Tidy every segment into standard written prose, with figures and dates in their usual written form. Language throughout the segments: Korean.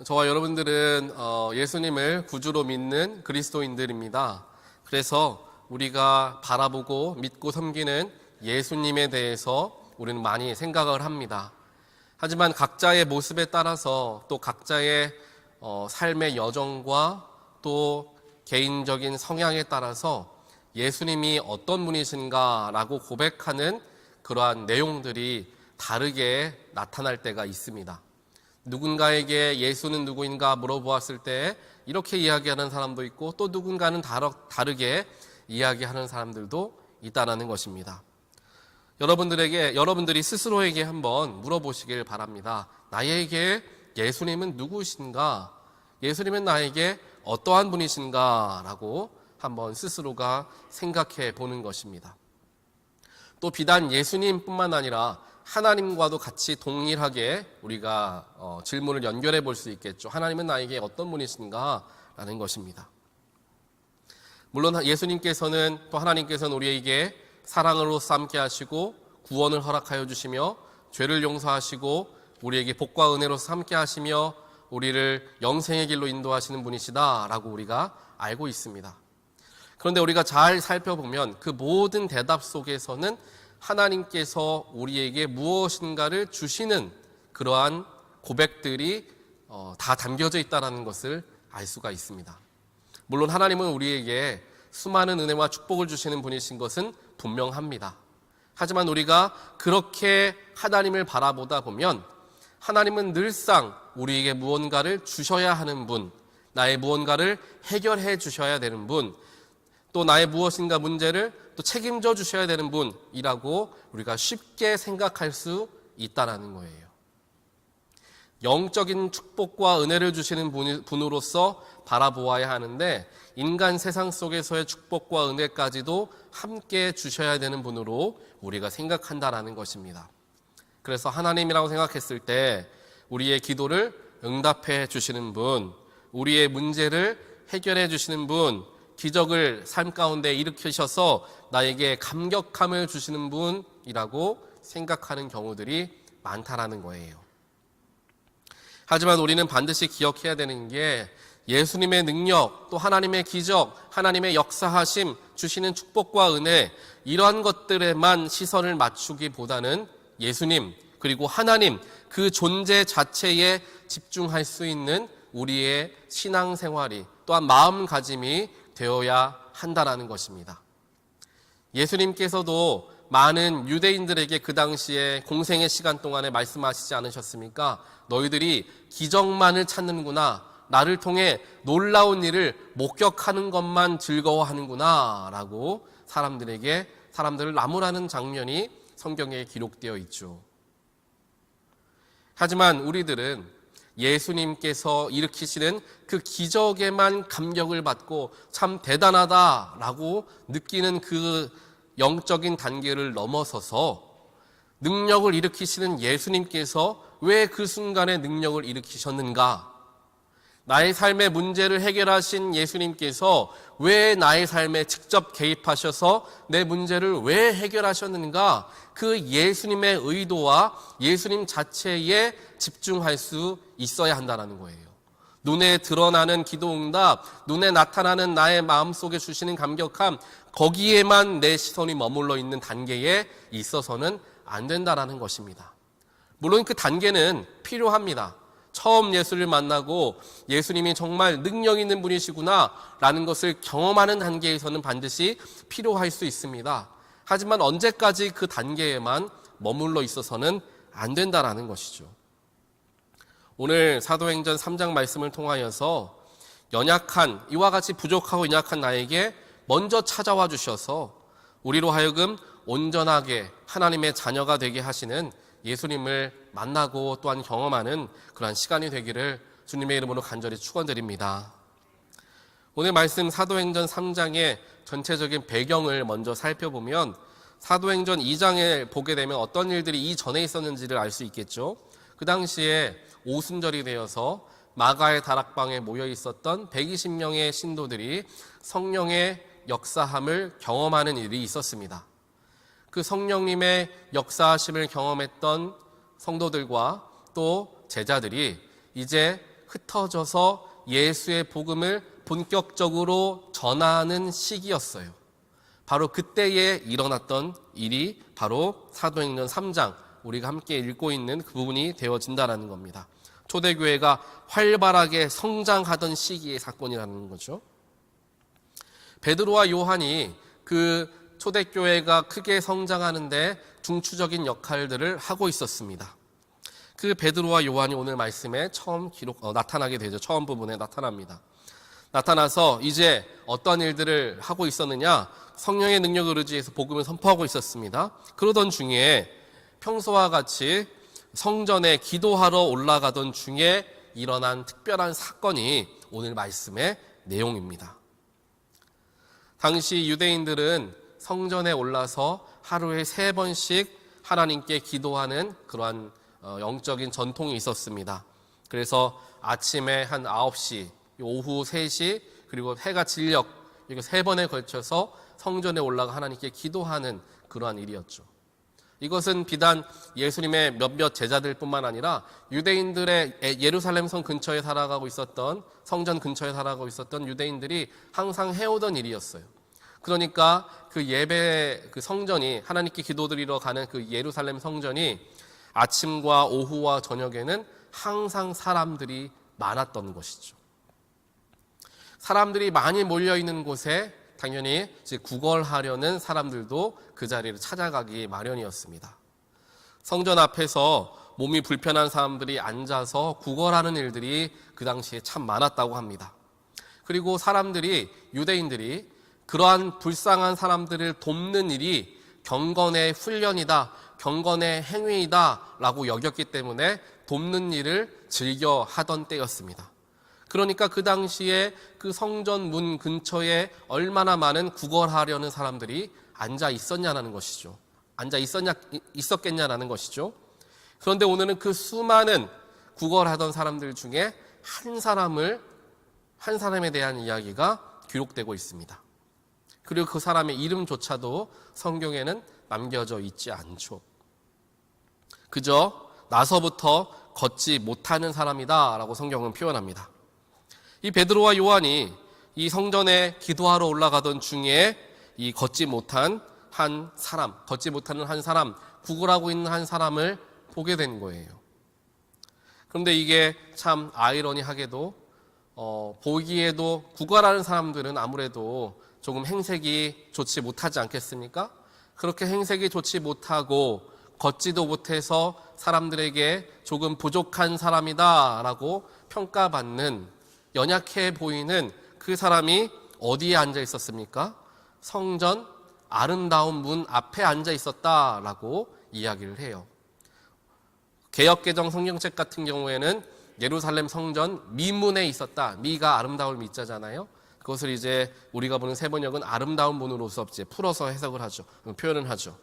저와 여러분들은 예수님을 구주로 믿는 그리스도인들입니다. 그래서 우리가 바라보고 믿고 섬기는 예수님에 대해서 우리는 많이 생각을 합니다. 하지만 각자의 모습에 따라서 또 각자의 삶의 여정과 또 개인적인 성향에 따라서 예수님이 어떤 분이신가라고 고백하는 그러한 내용들이 다르게 나타날 때가 있습니다. 누군가에게 예수는 누구인가 물어보았을 때 이렇게 이야기하는 사람도 있고 또 누군가는 다르게 이야기하는 사람들도 있다는 것입니다. 여러분들이 스스로에게 한번 물어보시길 바랍니다. 나에게 예수님은 누구신가? 예수님은 나에게 어떠한 분이신가? 라고 한번 스스로가 생각해 보는 것입니다. 또 비단 예수님뿐만 아니라 하나님과도 같이 동일하게 우리가 질문을 연결해 볼 수 있겠죠. 하나님은 나에게 어떤 분이신가? 라는 것입니다. 물론 예수님께서는 또 하나님께서는 우리에게 사랑으로서 함께 하시고 구원을 허락하여 주시며 죄를 용서하시고 우리에게 복과 은혜로서 함께 하시며 우리를 영생의 길로 인도하시는 분이시다라고 우리가 알고 있습니다. 그런데 우리가 잘 살펴보면 그 모든 대답 속에서는 하나님께서 우리에게 무엇인가를 주시는 그러한 고백들이 다 담겨져 있다는 것을 알 수가 있습니다. 물론 하나님은 우리에게 수많은 은혜와 축복을 주시는 분이신 것은 분명합니다. 하지만 우리가 그렇게 하나님을 바라보다 보면 하나님은 늘상 우리에게 무언가를 주셔야 하는 분, 나의 무언가를 해결해 주셔야 되는 분, 또 나의 무엇인가 문제를 또 책임져 주셔야 되는 분이라고 우리가 쉽게 생각할 수 있다는 거예요. 영적인 축복과 은혜를 주시는 분으로서 바라보아야 하는데 인간 세상 속에서의 축복과 은혜까지도 함께 주셔야 되는 분으로 우리가 생각한다는 것입니다. 그래서 하나님이라고 생각했을 때 우리의 기도를 응답해 주시는 분, 우리의 문제를 해결해 주시는 분, 기적을 삶 가운데 일으키셔서 나에게 감격함을 주시는 분이라고 생각하는 경우들이 많다라는 거예요. 하지만 우리는 반드시 기억해야 되는 게 예수님의 능력, 또 하나님의 기적, 하나님의 역사하심, 주시는 축복과 은혜, 이러한 것들에만 시선을 맞추기보다는 예수님, 그리고 하나님, 그 존재 자체에 집중할 수 있는 우리의 신앙생활이 또한 마음가짐이 되어야 한다는 것입니다. 예수님께서도 많은 유대인들에게 그 당시에 공생의 시간 동안에 말씀하시지 않으셨습니까? 너희들이 기적만을 찾는구나, 나를 통해 놀라운 일을 목격하는 것만 즐거워하는구나 라고 사람들을 나무라는 장면이 성경에 기록되어 있죠. 하지만 우리들은 예수님께서 일으키시는 그 기적에만 감격을 받고 참 대단하다라고 느끼는 그 영적인 단계를 넘어서서 능력을 일으키시는 예수님께서 왜 그 순간에 능력을 일으키셨는가? 나의 삶의 문제를 해결하신 예수님께서 왜 나의 삶에 직접 개입하셔서 내 문제를 왜 해결하셨는가? 그 예수님의 의도와 예수님 자체에 집중할 수 있어야 한다는 거예요. 눈에 드러나는 기도응답, 눈에 나타나는 나의 마음속에 주시는 감격함, 거기에만 내 시선이 머물러 있는 단계에 있어서는 안 된다는 것입니다. 물론 그 단계는 필요합니다. 처음 예수를 만나고 예수님이 정말 능력 있는 분이시구나 라는 것을 경험하는 단계에서는 반드시 필요할 수 있습니다. 하지만 언제까지 그 단계에만 머물러 있어서는 안 된다는 것이죠. 오늘 사도행전 3장 말씀을 통하여서 이와 같이 부족하고 연약한 나에게 먼저 찾아와 주셔서 우리로 하여금 온전하게 하나님의 자녀가 되게 하시는 예수님을 만나고 또한 경험하는 그러한 시간이 되기를 주님의 이름으로 간절히 축원드립니다. 오늘 말씀 사도행전 3장의 전체적인 배경을 먼저 살펴보면 사도행전 2장에 보게 되면 어떤 일들이 이전에 있었는지를 알 수 있겠죠. 그 당시에 오순절이 되어서 마가의 다락방에 모여 있었던 120명의 신도들이 성령의 역사함을 경험하는 일이 있었습니다. 그 성령님의 역사하심을 경험했던 성도들과 또 제자들이 이제 흩어져서 예수의 복음을 본격적으로 전하는 시기였어요. 바로 그때에 일어났던 일이 바로 사도행전 3장, 우리가 함께 읽고 있는 그 부분이 되어진다는 겁니다. 초대교회가 활발하게 성장하던 시기의 사건이라는 거죠. 베드로와 요한이 그 초대교회가 크게 성장하는데 중추적인 역할들을 하고 있었습니다. 그 베드로와 요한이 오늘 말씀에 처음 나타나게 되죠. 처음 부분에 나타납니다. 나타나서 이제 어떤 일들을 하고 있었느냐? 성령의 능력을 의지해서 복음을 선포하고 있었습니다. 그러던 중에 평소와 같이 성전에 기도하러 올라가던 중에 일어난 특별한 사건이 오늘 말씀의 내용입니다. 당시 유대인들은 성전에 올라서 하루에 3번씩 하나님께 기도하는 그러한 영적인 전통이 있었습니다. 그래서 아침에 한 9시, 오후 3시, 그리고 해가 질녘, 이렇게 3번에 걸쳐서 성전에 올라가 하나님께 기도하는 그러한 일이었죠. 이것은 비단 예수님의 몇몇 제자들 뿐만 아니라 유대인들의 예루살렘 성 근처에 살아가고 있었던, 성전 근처에 살아가고 있었던 유대인들이 항상 해오던 일이었어요. 그러니까 그 예배, 그 성전이, 하나님께 기도드리러 가는 그 예루살렘 성전이 아침과 오후와 저녁에는 항상 사람들이 많았던 것이죠. 사람들이 많이 몰려있는 곳에 당연히 구걸하려는 사람들도 그 자리를 찾아가기 마련이었습니다. 성전 앞에서 몸이 불편한 사람들이 앉아서 구걸하는 일들이 그 당시에 참 많았다고 합니다. 그리고 유대인들이 그러한 불쌍한 사람들을 돕는 일이 경건의 훈련이다, 경건의 행위이다 라고 여겼기 때문에 돕는 일을 즐겨 하던 때였습니다. 그러니까 그 당시에 그 성전 문 근처에 얼마나 많은 구걸하려는 사람들이 앉아 있었냐는 것이죠. 있었겠냐라는 것이죠. 그런데 오늘은 그 수많은 구걸하던 사람들 중에 한 사람에 대한 이야기가 기록되고 있습니다. 그리고 그 사람의 이름조차도 성경에는 남겨져 있지 않죠. 그저 나서부터 걷지 못하는 사람이다 라고 성경은 표현합니다. 이 베드로와 요한이 이 성전에 기도하러 올라가던 중에 이 걷지 못하는 한 사람, 구걸하고 있는 한 사람을 보게 된 거예요. 그런데 이게 참 아이러니하게도 보기에도 구걸하는 사람들은 아무래도 조금 행색이 좋지 못하지 않겠습니까? 그렇게 행색이 좋지 못하고 걷지도 못해서 사람들에게 조금 부족한 사람이다 라고 평가받는, 연약해 보이는 그 사람이 어디에 앉아 있었습니까? 성전 아름다운 문 앞에 앉아 있었다라고 이야기를 해요. 개역개정 성경책 같은 경우에는 예루살렘 성전 미문에 있었다. 미가 아름다울 미자잖아요. 그것을 이제 우리가 보는 세번역은 아름다운 문으로서 풀어서 해석을 하죠. 표현을 하죠.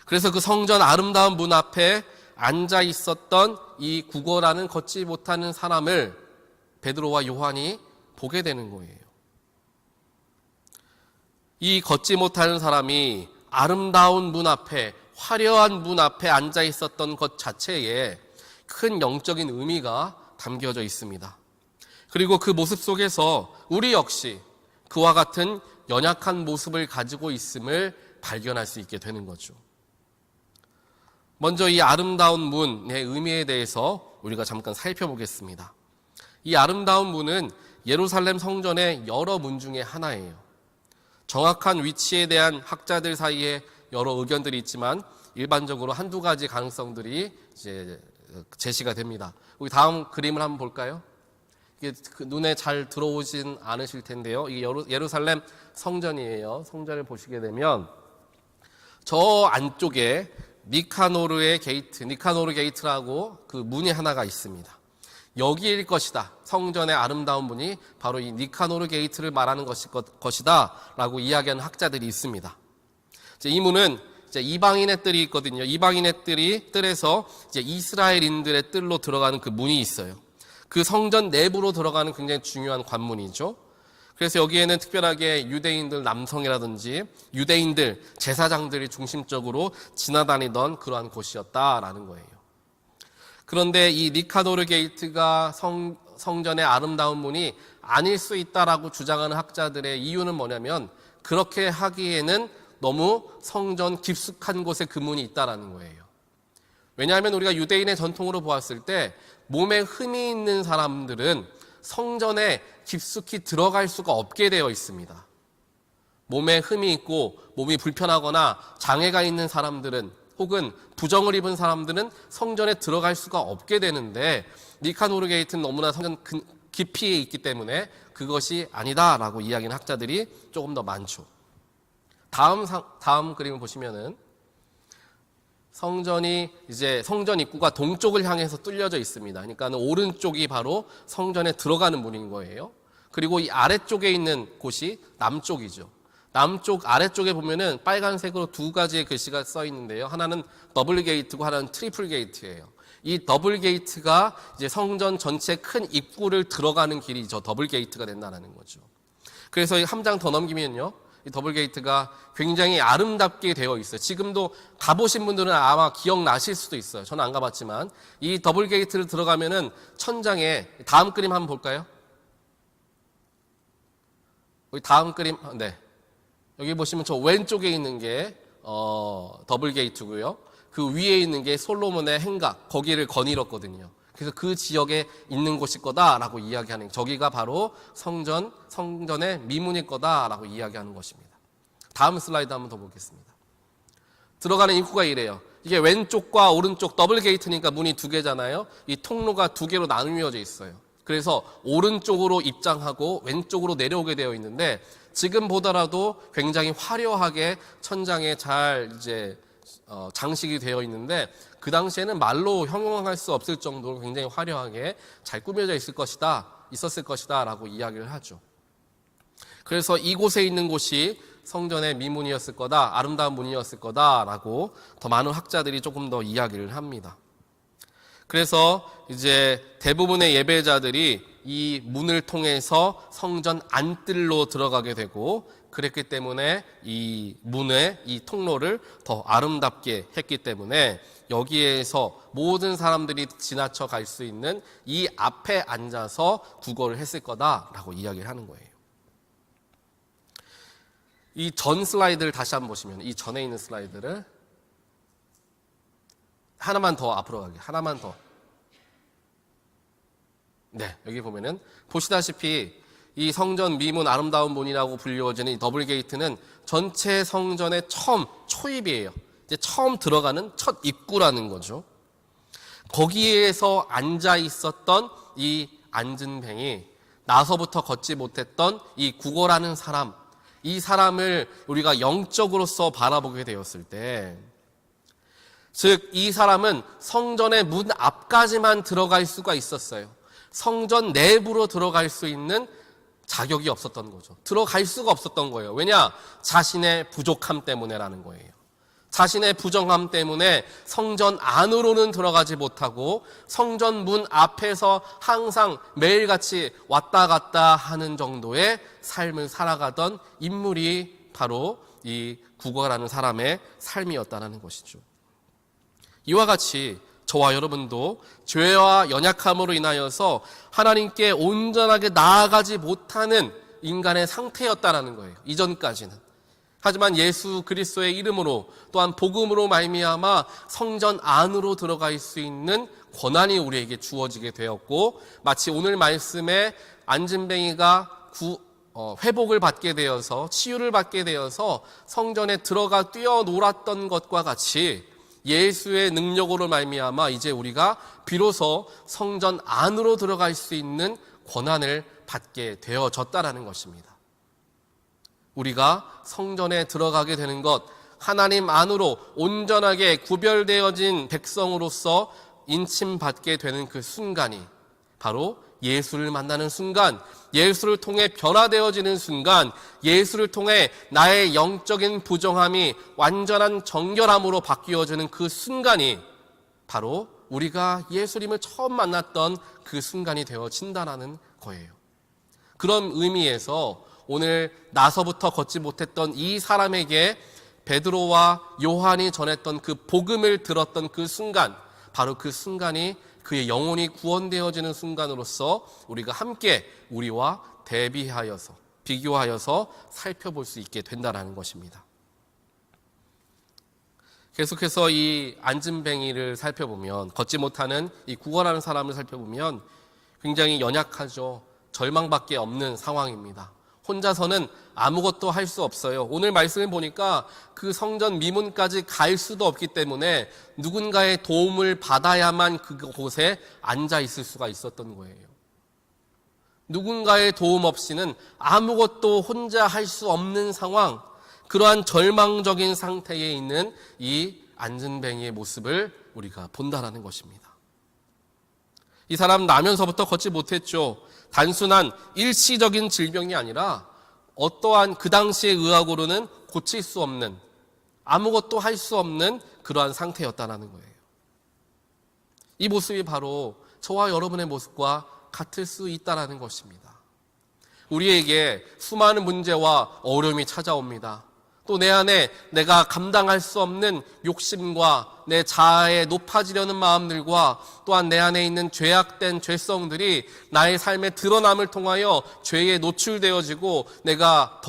그래서 그 성전 아름다운 문 앞에 앉아 있었던 이 구걸하는, 걷지 못하는 사람을 베드로와 요한이 보게 되는 거예요. 이 걷지 못하는 사람이 아름다운 문 앞에, 화려한 문 앞에 앉아 있었던 것 자체에 큰 영적인 의미가 담겨져 있습니다. 그리고 그 모습 속에서 우리 역시 그와 같은 연약한 모습을 가지고 있음을 발견할 수 있게 되는 거죠. 먼저 이 아름다운 문의 의미에 대해서 우리가 잠깐 살펴보겠습니다. 이 아름다운 문은 예루살렘 성전의 여러 문 중에 하나예요. 정확한 위치에 대한 학자들 사이에 여러 의견들이 있지만 일반적으로 한두 가지 가능성들이 이제 제시가 됩니다. 우리 다음 그림을 한번 볼까요? 이게 눈에 잘 들어오진 않으실 텐데요. 이게 예루살렘 성전이에요. 성전을 보시게 되면 저 안쪽에 니카노르 게이트라고 그 문이 하나가 있습니다. 여기일 것이다. 성전의 아름다운 문이 바로 이 니카노르 게이트를 말하는 것이다 라고 이야기하는 학자들이 있습니다. 이 문은 이제 이방인의 뜰이 있거든요. 이방인의 뜰에서 이제 이스라엘인들의 뜰로 들어가는 그 문이 있어요. 그 성전 내부로 들어가는 굉장히 중요한 관문이죠. 그래서 여기에는 특별하게 유대인들 남성이라든지 유대인들 제사장들이 중심적으로 지나다니던 그러한 곳이었다라는 거예요. 그런데 이 니카노르 게이트가 성전의 아름다운 문이 아닐 수 있다라고 주장하는 학자들의 이유는 뭐냐면, 그렇게 하기에는 너무 성전 깊숙한 곳에 그 문이 있다라는 거예요. 왜냐하면 우리가 유대인의 전통으로 보았을 때 몸에 흠이 있는 사람들은 성전에 깊숙이 들어갈 수가 없게 되어 있습니다. 몸에 흠이 있고 몸이 불편하거나 장애가 있는 사람들은, 혹은 부정을 입은 사람들은 성전에 들어갈 수가 없게 되는데, 니카노르 게이트는 너무나 성전 깊이에 있기 때문에 그것이 아니다라고 이야기하는 학자들이 조금 더 많죠. 다음 그림을 보시면은 성전이 이제 성전 입구가 동쪽을 향해서 뚫려져 있습니다. 그러니까 오른쪽이 바로 성전에 들어가는 문인 거예요. 그리고 이 아래쪽에 있는 곳이 남쪽이죠. 남쪽 아래쪽에 보면은 빨간색으로 두 가지의 글씨가 써 있는데요. 하나는 더블 게이트고 하나는 트리플 게이트예요. 이 더블 게이트가 이제 성전 전체 큰 입구를 들어가는 길이 저 더블 게이트가 된다는 거죠. 그래서 한 장 더 넘기면요, 이 더블 게이트가 굉장히 아름답게 되어 있어요. 지금도 가보신 분들은 아마 기억나실 수도 있어요. 저는 안 가봤지만 이 더블 게이트를 들어가면은 천장에, 다음 그림 한번 볼까요? 여기 다음 그림, 네. 여기 보시면 저 왼쪽에 있는 게 더블 게이트고요. 그 위에 있는 게 솔로몬의 행각, 거기를 거닐었거든요. 그래서 그 지역에 있는 곳일 거다라고 이야기하는, 저기가 바로 성전의 미문일 거다라고 이야기하는 것입니다. 다음 슬라이드 한번 더 보겠습니다. 들어가는 입구가 이래요. 이게 왼쪽과 오른쪽 더블 게이트니까 문이 두 개잖아요. 이 통로가 두 개로 나누어져 있어요. 그래서 오른쪽으로 입장하고 왼쪽으로 내려오게 되어 있는데, 지금 보더라도 굉장히 화려하게 천장에 잘 이제 장식이 되어 있는데, 그 당시에는 말로 형용할 수 없을 정도로 굉장히 화려하게 잘 꾸며져 있었을 것이다 라고 이야기를 하죠. 그래서 이곳에 있는 곳이 성전의 미문이었을 거다, 아름다운 문이었을 거다라고 더 많은 학자들이 조금 더 이야기를 합니다. 그래서 이제 대부분의 예배자들이 이 문을 통해서 성전 안뜰로 들어가게 되고, 그랬기 때문에 이 문의 이 통로를 더 아름답게 했기 때문에 여기에서 모든 사람들이 지나쳐 갈 수 있는 이 앞에 앉아서 구걸을 했을 거다라고 이야기를 하는 거예요. 이 전 슬라이드를 다시 한번 보시면, 이 전에 있는 슬라이드를 하나만 더 앞으로 가게, 하나만 더. 네, 여기 보면은 보시다시피 이 성전 미문 아름다운 문이라고 불리워지는 이 더블 게이트는 전체 성전의 초입이에요. 이제 처음 들어가는 첫 입구라는 거죠. 거기에서 앉아 있었던 이 앉은뱅이, 나서부터 걷지 못했던 이 구걸하는 사람, 이 사람을 우리가 영적으로서 바라보게 되었을 때, 즉 이 사람은 성전의 문 앞까지만 들어갈 수가 있었어요. 성전 내부로 들어갈 수 있는 자격이 없었던 거죠. 들어갈 수가 없었던 거예요. 왜냐? 자신의 부족함 때문에라는 거예요. 자신의 부정함 때문에 성전 안으로는 들어가지 못하고 성전 문 앞에서 항상 매일같이 왔다 갔다 하는 정도의 삶을 살아가던 인물이 바로 이 구걸하는 사람의 삶이었다는 것이죠. 이와 같이 저와 여러분도 죄와 연약함으로 인하여서 하나님께 온전하게 나아가지 못하는 인간의 상태였다라는 거예요. 이전까지는. 하지만 예수 그리스도의 이름으로 또한 복음으로 말미암아 성전 안으로 들어갈 수 있는 권한이 우리에게 주어지게 되었고, 마치 오늘 말씀에 앉은뱅이가 회복을 받게 되어서 치유를 받게 되어서 성전에 들어가 뛰어놀았던 것과 같이 예수의 능력으로 말미암아 이제 우리가 비로소 성전 안으로 들어갈 수 있는 권한을 받게 되어졌다라는 것입니다. 우리가 성전에 들어가게 되는 것, 하나님 안으로 온전하게 구별되어진 백성으로서 인침받게 되는 그 순간이 바로 예수를 만나는 순간, 예수를 통해 변화되어지는 순간, 예수를 통해 나의 영적인 부정함이 완전한 정결함으로 바뀌어지는 그 순간이 바로 우리가 예수님을 처음 만났던 그 순간이 되어진다는 거예요. 그런 의미에서 오늘 나서부터 걷지 못했던 이 사람에게 베드로와 요한이 전했던 그 복음을 들었던 그 순간, 바로 그 순간이 그의 영혼이 구원되어지는 순간으로서 우리가 함께 우리와 대비하여서 비교하여서 살펴볼 수 있게 된다는 것입니다. 계속해서 이 안진뱅이를 살펴보면, 걷지 못하는 이 구걸하는 사람을 살펴보면 굉장히 연약하죠. 절망밖에 없는 상황입니다. 혼자서는 아무것도 할 수 없어요. 오늘 말씀을 보니까 그 성전 미문까지 갈 수도 없기 때문에 누군가의 도움을 받아야만 그곳에 앉아 있을 수가 있었던 거예요. 누군가의 도움 없이는 아무것도 혼자 할 수 없는 상황, 그러한 절망적인 상태에 있는 이 안진뱅이의 모습을 우리가 본다라는 것입니다. 이 사람 나면서부터 걷지 못했죠. 단순한 일시적인 질병이 아니라 어떠한 그 당시의 의학으로는 고칠 수 없는, 아무것도 할 수 없는 그러한 상태였다라는 거예요. 이 모습이 바로 저와 여러분의 모습과 같을 수 있다라는 것입니다. 우리에게 수많은 문제와 어려움이 찾아옵니다. 또 내 안에 내가 감당할 수 없는 욕심과 내 자아에 높아지려는 마음들과 또한 내 안에 있는 죄악된 죄성들이 나의 삶의 드러남을 통하여 죄에 노출되어지고 내가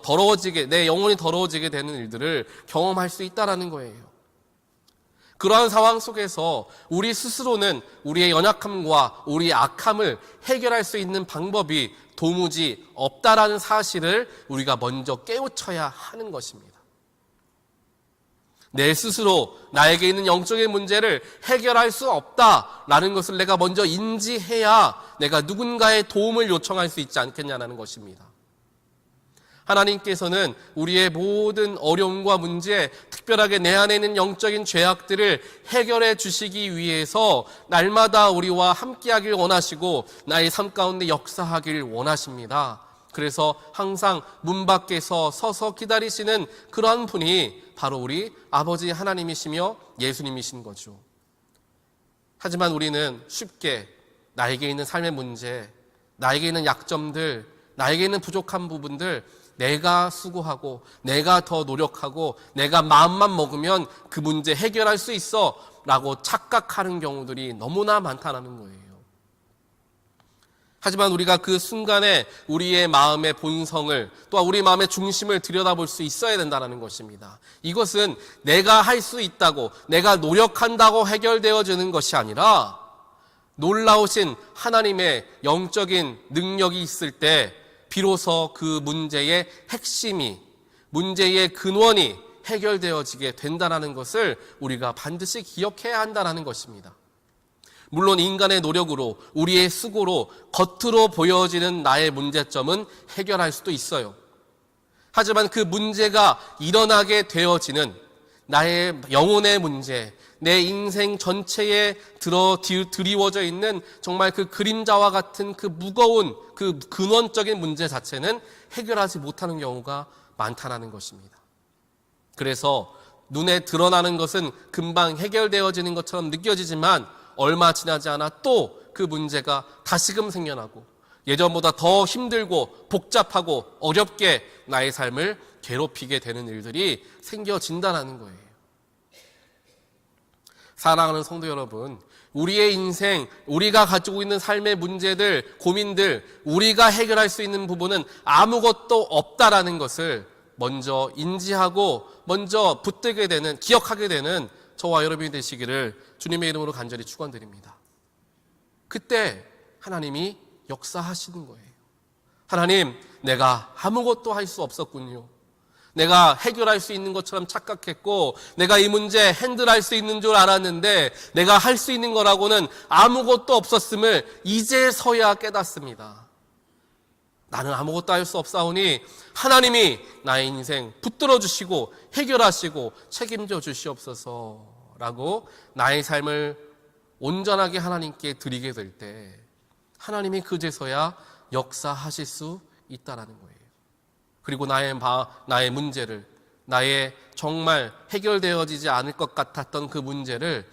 더러워지게, 내 영혼이 더러워지게 되는 일들을 경험할 수 있다라는 거예요. 그러한 상황 속에서 우리 스스로는 우리의 연약함과 우리의 악함을 해결할 수 있는 방법이 도무지 없다라는 사실을 우리가 먼저 깨우쳐야 하는 것입니다. 내 스스로 나에게 있는 영적인 문제를 해결할 수 없다라는 것을 내가 먼저 인지해야 내가 누군가의 도움을 요청할 수 있지 않겠냐는 것입니다. 하나님께서는 우리의 모든 어려움과 문제, 특별하게 내 안에 있는 영적인 죄악들을 해결해 주시기 위해서 날마다 우리와 함께하길 원하시고 나의 삶 가운데 역사하길 원하십니다. 그래서 항상 문 밖에서 서서 기다리시는 그러한 분이 바로 우리 아버지 하나님이시며 예수님이신 거죠. 하지만 우리는 쉽게 나에게 있는 삶의 문제, 나에게 있는 약점들, 나에게 있는 부족한 부분들, 내가 수고하고 내가 더 노력하고 내가 마음만 먹으면 그 문제 해결할 수 있어 라고 착각하는 경우들이 너무나 많다는 거예요. 하지만 우리가 그 순간에 우리의 마음의 본성을, 또한 우리 마음의 중심을 들여다볼 수 있어야 된다는 것입니다. 이것은 내가 할 수 있다고, 내가 노력한다고 해결되어지는 것이 아니라 놀라우신 하나님의 영적인 능력이 있을 때 비로소 그 문제의 핵심이, 문제의 근원이 해결되어지게 된다는 것을 우리가 반드시 기억해야 한다는 것입니다. 물론 인간의 노력으로, 우리의 수고로 겉으로 보여지는 나의 문제점은 해결할 수도 있어요. 하지만 그 문제가 일어나게 되어지는 나의 영혼의 문제, 내 인생 전체에 드리워져 있는 정말 그 그림자와 같은 그 무거운 그 근원적인 문제 자체는 해결하지 못하는 경우가 많다는 것입니다. 그래서 눈에 드러나는 것은 금방 해결되어지는 것처럼 느껴지지만 얼마 지나지 않아 또 그 문제가 다시금 생겨나고 예전보다 더 힘들고 복잡하고 어렵게 나의 삶을 괴롭히게 되는 일들이 생겨진다는 거예요. 사랑하는 성도 여러분, 우리의 인생, 우리가 가지고 있는 삶의 문제들, 고민들, 우리가 해결할 수 있는 부분은 아무것도 없다라는 것을 먼저 인지하고 먼저 붙들게 되는, 기억하게 되는 저와 여러분이 되시기를 주님의 이름으로 간절히 축원드립니다. 그때 하나님이 역사하시는 거예요. 하나님, 내가 아무것도 할 수 없었군요. 내가 해결할 수 있는 것처럼 착각했고 내가 이 문제 핸들할 수 있는 줄 알았는데 내가 할 수 있는 거라고는 아무것도 없었음을 이제서야 깨닫습니다. 나는 아무것도 할 수 없사오니 하나님이 나의 인생 붙들어 주시고 해결하시고 책임져 주시옵소서라고 나의 삶을 온전하게 하나님께 드리게 될 때 하나님이 그제서야 역사하실 수 있다는 거예요. 그리고 나의 문제를, 나의 정말 해결되어지지 않을 것 같았던 그 문제를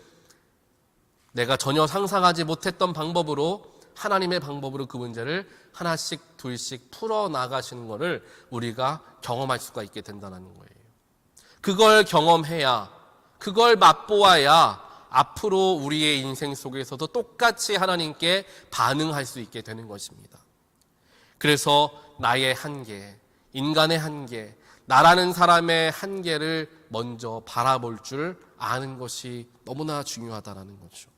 내가 전혀 상상하지 못했던 방법으로, 하나님의 방법으로 그 문제를 하나씩 둘씩 풀어나가시는 것을 우리가 경험할 수가 있게 된다는 거예요. 그걸 경험해야, 그걸 맛보아야 앞으로 우리의 인생 속에서도 똑같이 하나님께 반응할 수 있게 되는 것입니다. 그래서 나의 한계, 인간의 한계, 나라는 사람의 한계를 먼저 바라볼 줄 아는 것이 너무나 중요하다는 거죠.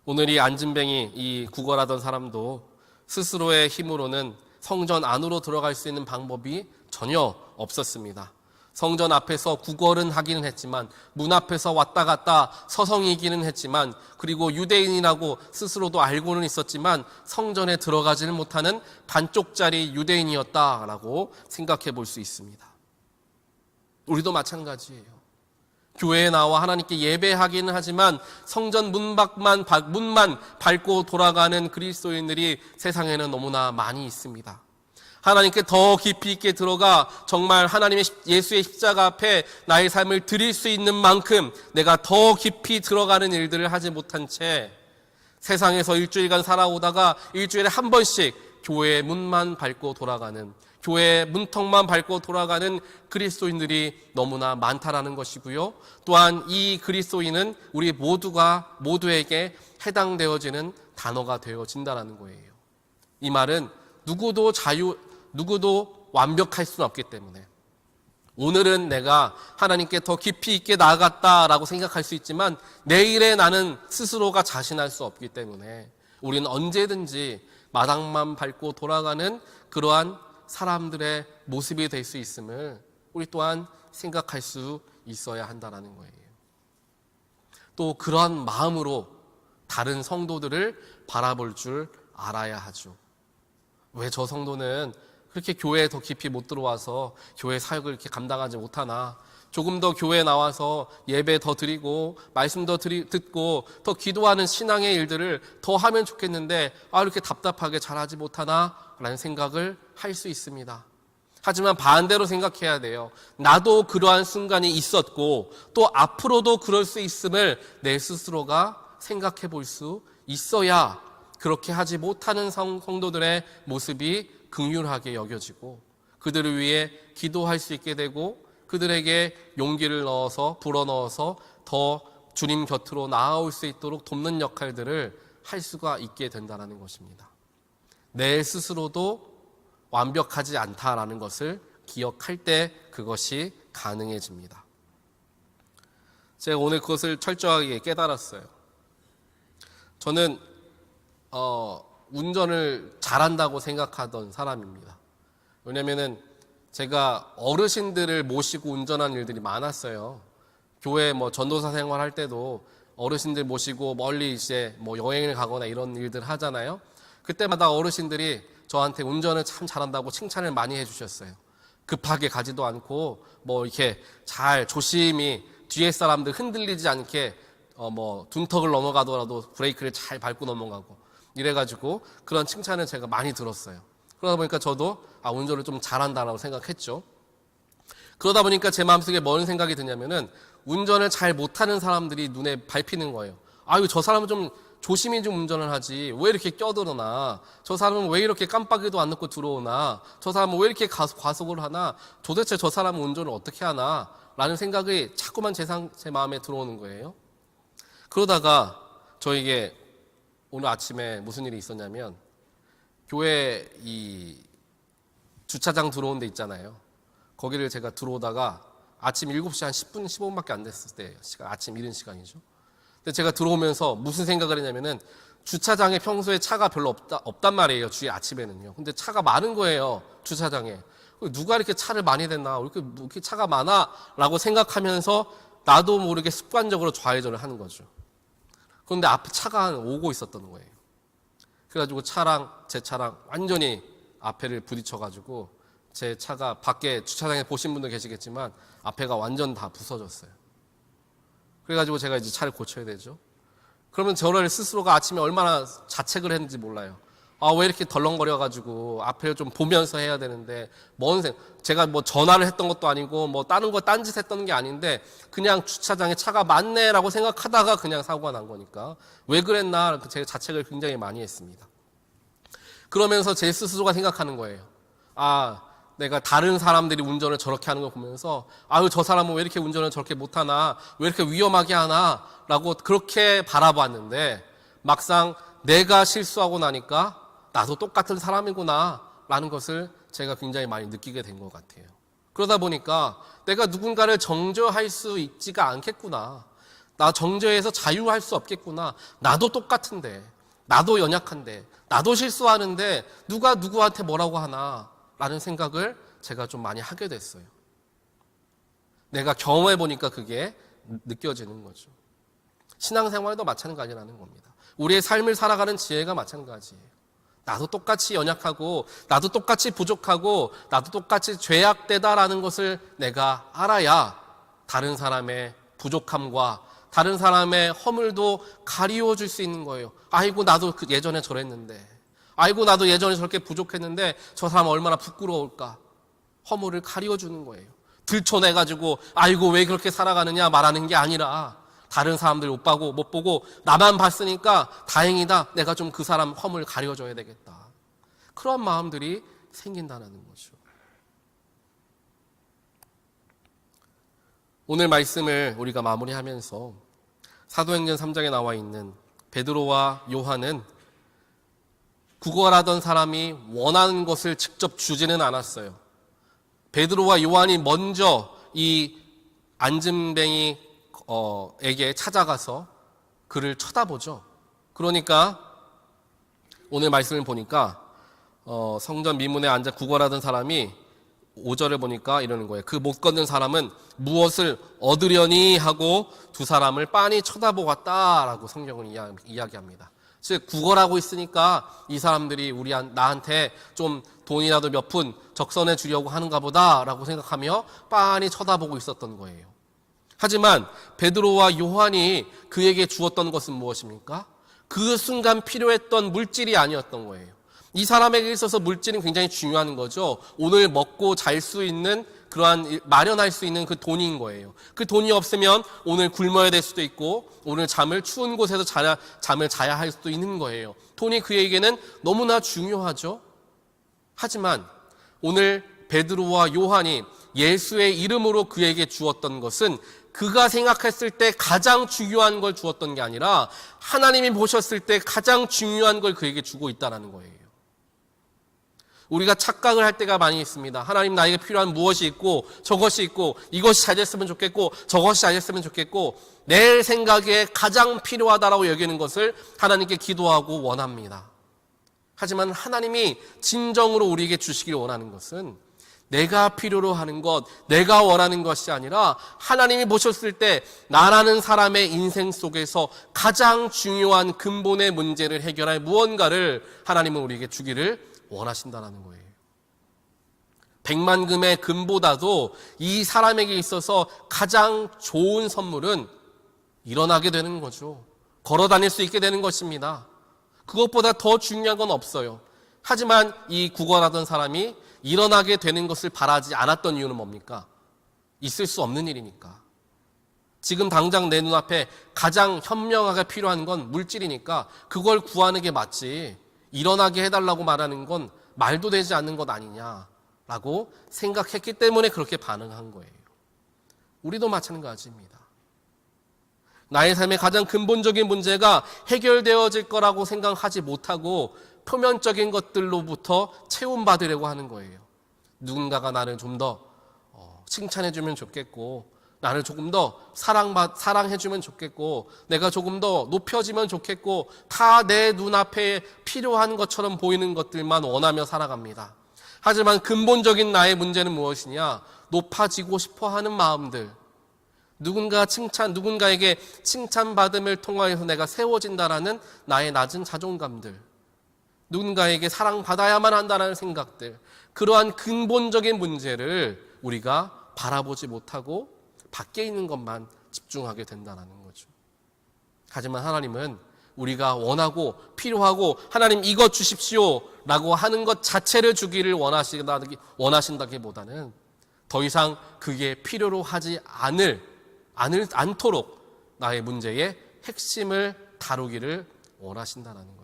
오늘 이 안진뱅이, 이 구걸하던 사람도 스스로의 힘으로는 성전 안으로 들어갈 수 있는 방법이 전혀 없었습니다. 성전 앞에서 구걸은 하기는 했지만, 문 앞에서 왔다 갔다 서성이기는 했지만, 그리고 유대인이라고 스스로도 알고는 있었지만 성전에 들어가지는 못하는 반쪽짜리 유대인이었다라고 생각해 볼 수 있습니다. 우리도 마찬가지예요. 교회에 나와 하나님께 예배하기는 하지만 성전 문만 밟고 돌아가는 그리스도인들이 세상에는 너무나 많이 있습니다. 하나님께 더 깊이 있게 들어가 정말 하나님의 예수의 십자가 앞에 나의 삶을 드릴 수 있는 만큼 내가 더 깊이 들어가는 일들을 하지 못한 채 세상에서 일주일간 살아오다가 일주일에 한 번씩 교회의 문만 밟고 돌아가는, 교회의 문턱만 밟고 돌아가는 그리스도인들이 너무나 많다라는 것이고요. 또한 이 그리스도인은 우리 모두에게 해당되어지는 단어가 되어진다는 거예요. 이 말은 누구도 완벽할 수는 없기 때문에 오늘은 내가 하나님께 더 깊이 있게 나아갔다라고 생각할 수 있지만 내일의 나는 스스로가 자신할 수 없기 때문에 우리는 언제든지 마당만 밟고 돌아가는 그러한 사람들의 모습이 될 수 있음을 우리 또한 생각할 수 있어야 한다는 거예요. 또 그러한 마음으로 다른 성도들을 바라볼 줄 알아야 하죠. 왜 저 성도는 그렇게 교회에 더 깊이 못 들어와서 교회 사역을 이렇게 감당하지 못하나, 조금 더 교회에 나와서 예배 더 드리고 말씀 더 듣고 더 기도하는 신앙의 일들을 더 하면 좋겠는데 이렇게 답답하게 잘하지 못하나 라는 생각을 할 수 있습니다. 하지만 반대로 생각해야 돼요. 나도 그러한 순간이 있었고 또 앞으로도 그럴 수 있음을 내 스스로가 생각해 볼 수 있어야 그렇게 하지 못하는 성도들의 모습이 긍휼하게 여겨지고 그들을 위해 기도할 수 있게 되고 그들에게 용기를 불어넣어서 더 주님 곁으로 나아올 수 있도록 돕는 역할들을 할 수가 있게 된다는 것입니다. 내 스스로도 완벽하지 않다라는 것을 기억할 때 그것이 가능해집니다. 제가 오늘 그것을 철저하게 깨달았어요. 저는 운전을 잘한다고 생각하던 사람입니다. 왜냐면은 제가 어르신들을 모시고 운전한 일들이 많았어요. 교회 전도사 생활할 때도 어르신들 모시고 멀리 이제 여행을 가거나 이런 일들 하잖아요. 그때마다 어르신들이 저한테 운전을 참 잘한다고 칭찬을 많이 해주셨어요. 급하게 가지도 않고 이렇게 잘 조심히 뒤에 사람들 흔들리지 않게 둔턱을 넘어가더라도 브레이크를 잘 밟고 넘어가고 이래가지고 그런 칭찬을 제가 많이 들었어요. 그러다 보니까 저도 운전을 좀 잘한다라고 생각했죠. 그러다 보니까 제 마음속에 뭔 생각이 드냐면은 운전을 잘 못하는 사람들이 눈에 밟히는 거예요. 저 사람은 좀 조심히 좀 운전을 하지 왜 이렇게 껴들어나, 저 사람은 왜 이렇게 깜빡이도 안 넣고 들어오나, 저 사람은 왜 이렇게 과속을 하나, 도대체 저 사람은 운전을 어떻게 하나 라는 생각이 자꾸만 제 마음에 들어오는 거예요. 그러다가 저에게 오늘 아침에 무슨 일이 있었냐면, 교회 이 주차장 들어온 데 있잖아요. 거기를 제가 들어오다가 아침 7시 한 10분, 15분밖에 안 됐을 때 아침 이른 시간이죠. 근데 제가 들어오면서 무슨 생각을 했냐면은 주차장에 평소에 차가 별로 없단 말이에요. 주위 아침에는요. 근데 차가 많은 거예요. 주차장에. 누가 이렇게 차를 많이 댔나? 왜 이렇게 차가 많아? 라고 생각하면서 나도 모르게 습관적으로 좌회전을 하는 거죠. 그런데 앞에 차가 오고 있었던 거예요. 그래가지고 제 차랑 완전히 앞에를 부딪혀가지고 제 차가 밖에 주차장에 보신 분도 계시겠지만 앞에가 완전 다 부서졌어요. 그래가지고 제가 이제 차를 고쳐야 되죠. 그러면 저를 스스로가 아침에 얼마나 자책을 했는지 몰라요. 왜 이렇게 덜렁거려가지고 앞을 좀 보면서 해야 되는데 제가 전화를 했던 것도 아니고 다른 거 딴짓 했던 게 아닌데 그냥 주차장에 차가 많네라고 생각하다가 그냥 사고가 난 거니까 왜 그랬나 제가 자책을 굉장히 많이 했습니다. 그러면서 제 스스로가 생각하는 거예요. 내가 다른 사람들이 운전을 저렇게 하는 걸 보면서 아유 저 사람은 왜 이렇게 운전을 저렇게 못하나, 왜 이렇게 위험하게 하나 라고 그렇게 바라봤는데, 막상 내가 실수하고 나니까 나도 똑같은 사람이구나 라는 것을 제가 굉장히 많이 느끼게 된 것 같아요. 그러다 보니까 내가 누군가를 정죄할 수 있지가 않겠구나, 나 정죄해서 자유할 수 없겠구나, 나도 똑같은데, 나도 연약한데, 나도 실수하는데 누가 누구한테 뭐라고 하나 라는 생각을 제가 좀 많이 하게 됐어요. 내가 경험해 보니까 그게 느껴지는 거죠. 신앙생활도 마찬가지라는 겁니다. 우리의 삶을 살아가는 지혜가 마찬가지예요. 나도 똑같이 연약하고, 나도 똑같이 부족하고, 나도 똑같이 죄악되다라는 것을 내가 알아야 다른 사람의 부족함과 다른 사람의 허물도 가리워 줄 수 있는 거예요. 아이고 나도 예전에 저랬는데, 아이고 나도 예전에 저렇게 부족했는데 저 사람 얼마나 부끄러울까. 허물을 가리워 주는 거예요. 들춰내가지고 아이고 왜 그렇게 살아가느냐 말하는 게 아니라, 다른 사람들 못 보고 나만 봤으니까 다행이다, 내가 좀 그 사람 허물 가려줘야 되겠다, 그런 마음들이 생긴다는 거죠. 오늘 말씀을 우리가 마무리하면서 사도행전 3장에 나와 있는 베드로와 요한은 구걸하던 사람이 원하는 것을 직접 주지는 않았어요. 베드로와 요한이 먼저 이 안진뱅이 에게 찾아가서 그를 쳐다보죠. 그러니까 오늘 말씀을 보니까 성전 미문에 앉아 구걸하던 사람이 5절을 보니까 이러는 거예요. 그 못 걷는 사람은 무엇을 얻으려니 하고 두 사람을 빤히 쳐다보았다라고 성경은 이야기합니다. 즉 구걸하고 있으니까 이 사람들이 나한테 좀 돈이라도 몇 푼 적선해 주려고 하는가 보다라고 생각하며 빤히 쳐다보고 있었던 거예요. 하지만 베드로와 요한이 그에게 주었던 것은 무엇입니까? 그 순간 필요했던 물질이 아니었던 거예요. 이 사람에게 있어서 물질은 굉장히 중요한 거죠. 오늘 먹고 잘 수 있는, 그러한 마련할 수 있는 그 돈인 거예요. 그 돈이 없으면 오늘 굶어야 될 수도 있고, 오늘 추운 곳에서 잠을 자야 할 수도 있는 거예요. 돈이 그에게는 너무나 중요하죠. 하지만 오늘 베드로와 요한이 예수의 이름으로 그에게 주었던 것은 그가 생각했을 때 가장 중요한 걸 주었던 게 아니라 하나님이 보셨을 때 가장 중요한 걸 그에게 주고 있다는 거예요. 우리가 착각을 할 때가 많이 있습니다. 하나님 나에게 필요한 무엇이 있고 저것이 있고, 이것이 잘 됐으면 좋겠고 저것이 잘 됐으면 좋겠고, 내 생각에 가장 필요하다라고 여기는 것을 하나님께 기도하고 원합니다. 하지만 하나님이 진정으로 우리에게 주시길 원하는 것은 내가 필요로 하는 것, 내가 원하는 것이 아니라 하나님이 보셨을 때 나라는 사람의 인생 속에서 가장 중요한 근본의 문제를 해결할 무언가를 하나님은 우리에게 주기를 원하신다는 거예요. 100만 금의 금보다도 이 사람에게 있어서 가장 좋은 선물은 일어나게 되는 거죠. 걸어 다닐 수 있게 되는 것입니다. 그것보다 더 중요한 건 없어요. 하지만 이 구걸하던 사람이 일어나게 되는 것을 바라지 않았던 이유는 뭡니까? 있을 수 없는 일이니까. 지금 당장 내 눈앞에 가장 현명하게 필요한 건 물질이니까 그걸 구하는 게 맞지, 일어나게 해달라고 말하는 건 말도 되지 않는 것 아니냐라고 생각했기 때문에 그렇게 반응한 거예요. 우리도 마찬가지입니다. 나의 삶의 가장 근본적인 문제가 해결되어질 거라고 생각하지 못하고 표면적인 것들로부터 채움받으려고 하는 거예요. 누군가가 나를 좀 더 칭찬해주면 좋겠고, 나를 조금 더 사랑해주면 좋겠고, 내가 조금 더 높여지면 좋겠고, 다 내 눈앞에 필요한 것처럼 보이는 것들만 원하며 살아갑니다. 하지만 근본적인 나의 문제는 무엇이냐? 높아지고 싶어 하는 마음들, 누군가에게 칭찬받음을 통하여서 내가 세워진다라는 나의 낮은 자존감들, 누군가에게 사랑받아야만 한다는 생각들, 그러한 근본적인 문제를 우리가 바라보지 못하고 밖에 있는 것만 집중하게 된다는 거죠. 하지만 하나님은 우리가 원하고 필요하고 하나님 이것 주십시오 라고 하는 것 자체를 주기를 원하신다기보다는 더 이상 그게 필요로 하지 않도록 나의 문제의 핵심을 다루기를 원하신다는 거예요.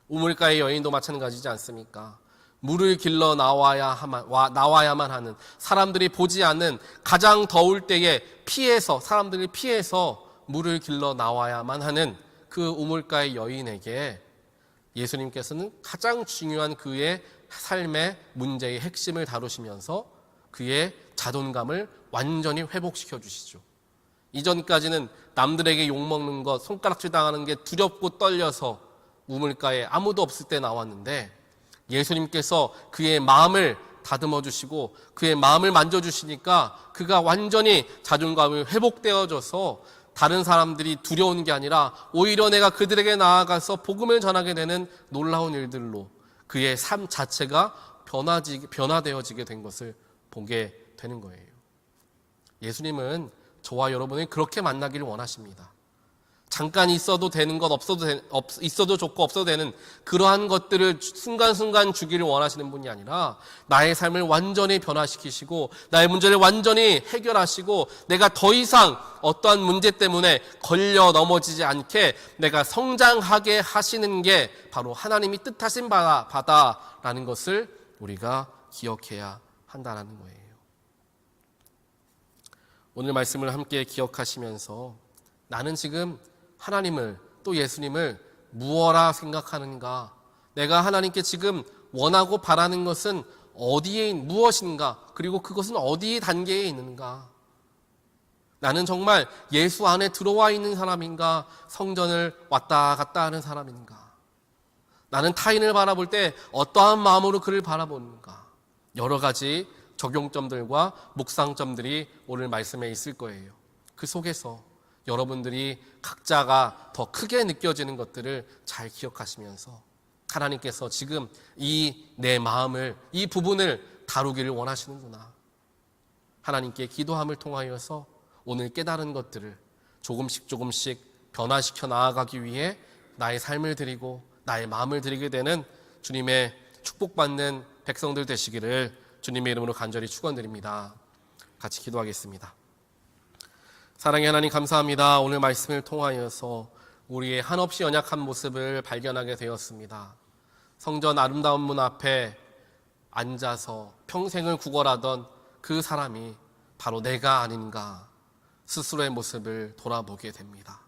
우물가의 여인도 마찬가지지 않습니까? 물을 길러 나와야만 하는, 사람들이 보지 않는 가장 더울 때에 사람들이 피해서 물을 길러 나와야만 하는 그 우물가의 여인에게 예수님께서는 가장 중요한 그의 삶의 문제의 핵심을 다루시면서 그의 자존감을 완전히 회복시켜 주시죠. 이전까지는 남들에게 욕먹는 것, 손가락질 당하는 게 두렵고 떨려서 우물가에 아무도 없을 때 나왔는데, 예수님께서 그의 마음을 다듬어 주시고 그의 마음을 만져주시니까 그가 완전히 자존감이 회복되어져서 다른 사람들이 두려운 게 아니라 오히려 내가 그들에게 나아가서 복음을 전하게 되는 놀라운 일들로 그의 삶 자체가 변화되어지게 된 것을 보게 되는 거예요. 예수님은 저와 여러분이 그렇게 만나기를 원하십니다. 잠깐 있어도 되는 것, 있어도 좋고 없어도 되는 그러한 것들을 순간순간 주기를 원하시는 분이 아니라 나의 삶을 완전히 변화시키시고 나의 문제를 완전히 해결하시고 내가 더 이상 어떠한 문제 때문에 걸려 넘어지지 않게 내가 성장하게 하시는 게 바로 하나님이 뜻하신 바다라는 것을 우리가 기억해야 한다는 거예요. 오늘 말씀을 함께 기억하시면서 나는 지금 하나님을 또 예수님을 무엇라 생각하는가? 내가 하나님께 지금 원하고 바라는 것은 무엇인가? 그리고 그것은 어디 단계에 있는가? 나는 정말 예수 안에 들어와 있는 사람인가? 성전을 왔다 갔다 하는 사람인가? 나는 타인을 바라볼 때 어떠한 마음으로 그를 바라보는가? 여러 가지 적용점들과 묵상점들이 오늘 말씀에 있을 거예요. 그 속에서 여러분들이 각자가 더 크게 느껴지는 것들을 잘 기억하시면서 하나님께서 지금 내 마음을, 이 부분을 다루기를 원하시는구나. 하나님께 기도함을 통하여서 오늘 깨달은 것들을 조금씩 변화시켜 나아가기 위해 나의 삶을 드리고 나의 마음을 드리게 되는 주님의 축복받는 백성들 되시기를 주님의 이름으로 간절히 축원드립니다. 같이 기도하겠습니다. 사랑의 하나님 감사합니다. 오늘 말씀을 통하여서 우리의 한없이 연약한 모습을 발견하게 되었습니다. 성전 아름다운 문 앞에 앉아서 평생을 구걸하던 그 사람이 바로 내가 아닌가 스스로의 모습을 돌아보게 됩니다.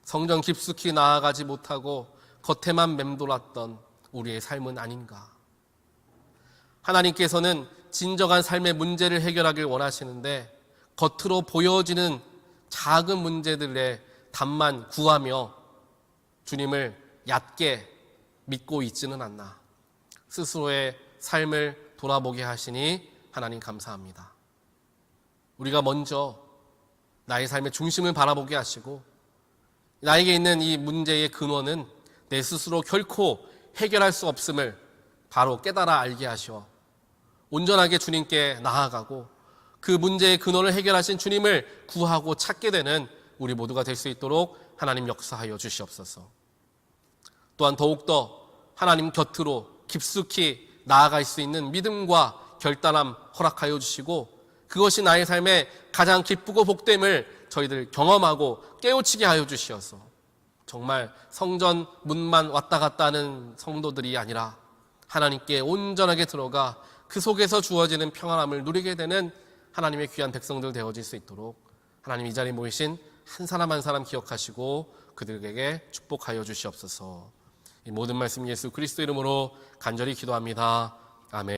성전 깊숙이 나아가지 못하고 겉에만 맴돌았던 우리의 삶은 아닌가. 하나님께서는 진정한 삶의 문제를 해결하길 원하시는데 겉으로 보여지는 작은 문제들의 답만 구하며 주님을 얕게 믿고 있지는 않나. 스스로의 삶을 돌아보게 하시니 하나님 감사합니다. 우리가 먼저 나의 삶의 중심을 바라보게 하시고 나에게 있는 이 문제의 근원은 내 스스로 결코 해결할 수 없음을 바로 깨달아 알게 하시어 온전하게 주님께 나아가고 그 문제의 근원을 해결하신 주님을 구하고 찾게 되는 우리 모두가 될 수 있도록 하나님 역사하여 주시옵소서. 또한 더욱더 하나님 곁으로 깊숙이 나아갈 수 있는 믿음과 결단함 허락하여 주시고 그것이 나의 삶의 가장 기쁘고 복됨을 저희들 경험하고 깨우치게 하여 주시어서 정말 성전 문만 왔다 갔다 하는 성도들이 아니라 하나님께 온전하게 들어가 그 속에서 주어지는 평안함을 누리게 되는 하나님의 귀한 백성들 되어질 수 있도록 하나님 이 자리에 모이신 한 사람 한 사람 기억하시고 그들에게 축복하여 주시옵소서. 이 모든 말씀 예수 그리스도 이름으로 간절히 기도합니다. 아멘.